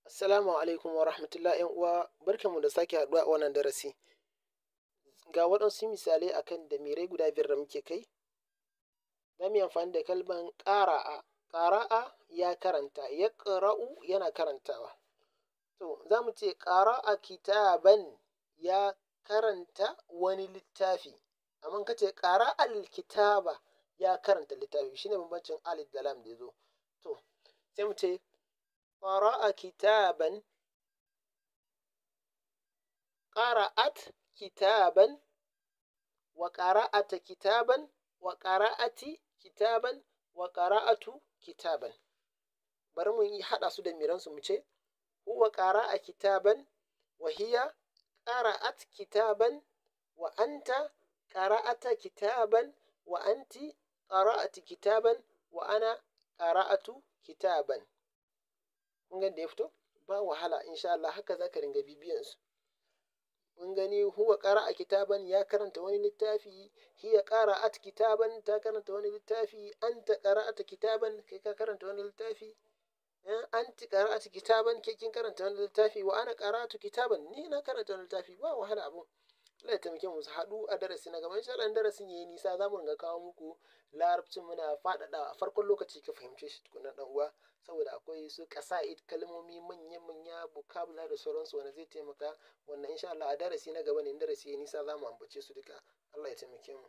Assalamu alaikum wa rahmatullah ‘yan uwa, barkanmu da sake haɗuwa a wannan darasi. Ga waɗansu misalai akan damirai guda biyar da muke kai. Za mu yi amfani da kalman ƙara'a. Ƙara'a ya karanta, yaqra'u yana karantawa. To za mu ce ƙara'a kitaban ya karanta wani littafi. Amma in ka ce ƙara'al kitaba ya karanta littafi, shi ne bambancin alif da lam da ya zo. To sai mu ce قرأ كتابا، قرأت كتابا، وقرأت كتابا، وقرأت كتابا، وقرأت كتابا. bari mu yi haɗa su da miransu mu ce huwa qara'a kitaban wa hiya qara'at kitaban wa anta qara'ata kitaban wa anti qara'ati kitaban wa ana qara'atu kitaban. Kun ga da ya fito ba wahala insha Allah, haka za ka ringa bibiyan su. Mun gani huwa qara'a kitaban ya karanta wani littafi, hiya qara'at kitaban ta karanta wani littafi, anta qara'ata kitaban kai ka karanta wani littafi, anti qara'ati kitaban ke kin karanta wani littafi, wa ana qara'atu kitaban ni na karanta wani littafi. Ba wahala abun. Allah ya taimake mu, su haɗu a darasi na gaba. Insha Allah darasin yayi nisa za mu ringa kawo muku larabcin muna faɗaɗawa. A farkon lokaci ka fahimce shi tukunna ɗan uwa, saboda akwai su ƙasa'id, kalmomi manya-manya, vocabulary da sauransu wanda zai taimaka. Wannan insha Allah a darasi na gaba ne, in darasi yayi nisa za mu ambace su duka. Allah ya taimake mu.